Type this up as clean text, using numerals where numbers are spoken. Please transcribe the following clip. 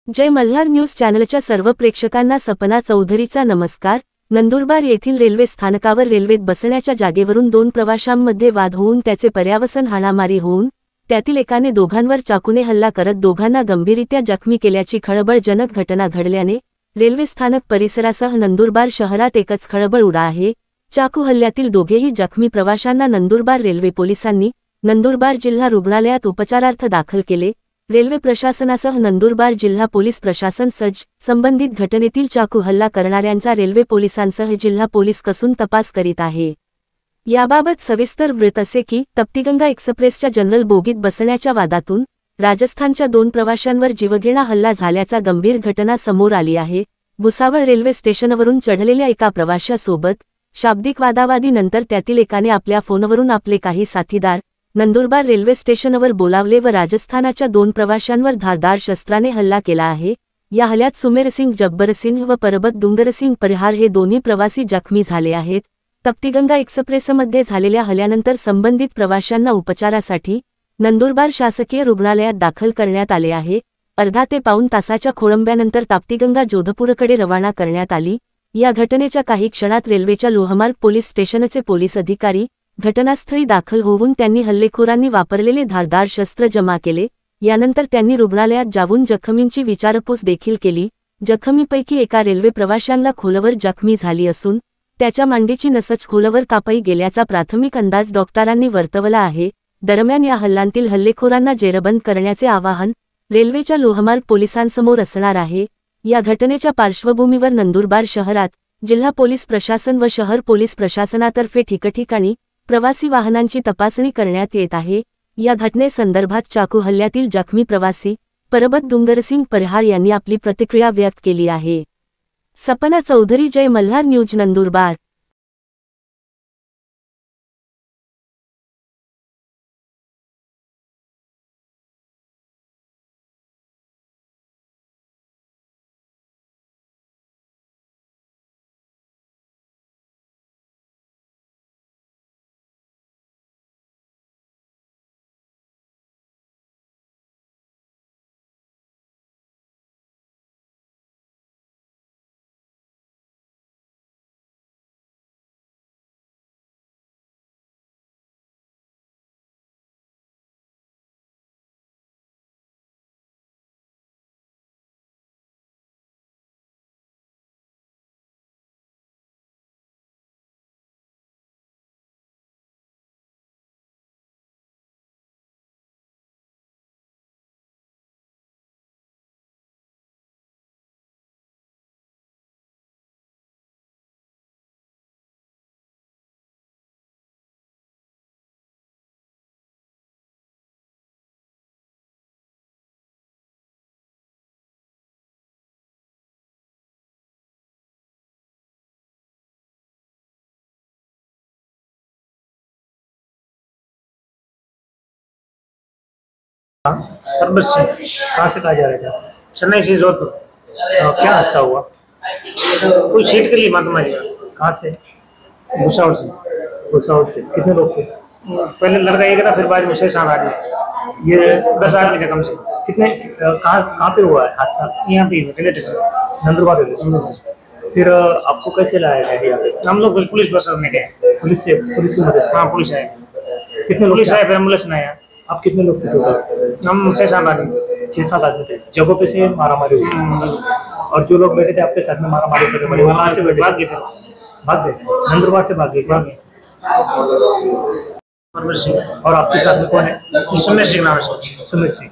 जय Malhar news चॅनलच्या सर्व प्रेक्षकांना सपना चौधरीचा नमस्कार। नंदुरबार येथील रेल्वे स्थानकावर रेल्वेत बसण्याच्या जागेवरून दोन प्रवाशांमध्ये वाद होऊन त्याचे पर्यावसन हाणामारी होऊन त्यातील एकाने दोघांवर चाकूने हल्ला करत दोघांना गंभीररीत्या जखमी केल्याची खळबळजनक घटना घडल्याने रेल्वे स्थानक परिसरासह नंदुरबार शहरात एकच खळबळ उडा आहे। चाकू हल्ल्यातील दोघेही जखमी प्रवाशांना नंदुरबार रेल्वे पोलिसांनी नंदुरबार जिल्हा रुग्णालयात उपचारार्थ दाखल केले। रेल्वे प्रशासनासह नंदुरबार जिल्हा पोलीस प्रशासन सज्ज, संबंधित घटनेतील चाकू हल्ला करणाऱ्यांचा रेल्वे पोलिसांसह जिल्हा पोलीस कसून तपास करीत आहे। याबाबत सविस्तर वृत्त असे की तप्तीगंगा एक्सप्रेसच्या जनरल बोगीत बसण्याच्या वादातून राजस्थानच्या दोन प्रवाशांवर जीवघेणा हल्ला झाल्याचा गंभीर घटना समोर आली आहे। भुसावळ रेल्वे स्टेशनवरून चढलेल्या एका प्रवाशासोबत शाब्दिक वादावादीनंतर त्यातील एकाने आपल्या फोनवरून आपले काही साथीदार नंदुरबार रेल्वे स्टेशनवर बोलावले व राजस्थानाच्या दोन प्रवाशांवर धारदार शस्त्राने हल्ला केला आहे। या हल्ल्यात सुमेरसिंग जब्बरसिंग व परबत डुंगरसिंग परिहार हे दोन्ही प्रवासी जखमी झाले आहेत। तप्तीगंगा एक्सप्रेसमध्ये झालेल्या हल्ल्यानंतर संबंधित प्रवाशांना उपचारासाठी नंदुरबार शासकीय रुग्णालयात दाखल करण्यात आले आहे। अर्धा ते पाऊण तासाच्या खोळंब्यानंतर तप्तीगंगा जोधपूरकडे रवाना करण्यात आली। या घटनेच्या काही क्षणात रेल्वेच्या लोहमार्ग पोलीस स्टेशनचे पोलीस अधिकारी घटनास्थळी दाखल होऊन त्यांनी हल्लेखोरांनी वापरलेले धारदार शस्त्र जमा केले। यानंतर त्यांनी रुग्णालयात जाऊन जखमींची विचारपूस देखील केली। जखमीपैकी एका रेल्वे प्रवाशांना खोलवर जखमी झाली असून त्याच्या मांडीची नसच खोलवर कापाई गेल्याचा प्राथमिक अंदाज डॉक्टरांनी वर्तवला आहे। दरम्यान या हल्ल्यातील हल्लेखोरांना जेरबंद करण्याचे आवाहन रेल्वेच्या लोहमार्ग पोलिसांसमोर असणार आहे। या घटनेच्या पार्श्वभूमीवर नंदुरबार शहरात जिल्हा पोलीस प्रशासन व शहर पोलीस प्रशासनातर्फे ठिकठिकाणी प्रवासी वाहनांची तपासणी करण्यात येत आहे। या घटनेसंदर्भात चाकू हल्ल्यातील जखमी प्रवासी परबत डुंगरसिंग परिहार यांनी आपली प्रतिक्रिया व्यक्त केली आहे। सपना चौधरी, जय मल्हार न्यूज, नंदुरबार। परबत सिंह कहाँ से कहा जा रहा था? चेन्नई से जोधपुर। क्या हादसा हुआ? कोई सीट के लिए मत मारिएगा। कहाँ से? भुसावल से। भुसावल से कितने लोग थे? पहले लड़का एक था, फिर बाद में 6-7 आदमी। ये 10 आदमी थे कम से। कितने कहाँ पे हुआ है हादसा? यहाँ पे railway station, Nandurbar railway station. फिर आपको कैसे लाया गया यहाँ पे? हम लोग पुलिस बस में गए। पुलिस की मदद? हाँ, पुलिस आए। कितने पुलिस आए, फिर एम्बुलेंस में आया। आप कितने लोग थे टोटल? हम 6-7 आदमी। 6-7 आदमी थे। जगहों पे से मारामारी हुई और जो लोग बैठे थे आपके साथ में मारामारी करते थे, वहाँ से भाग गए? भाग गए, नंदुरबार से भाग गए। परबत सिंह। और आपके साथ में कौन है? सुमेर सिंह नाम है। सुमेर सिंह।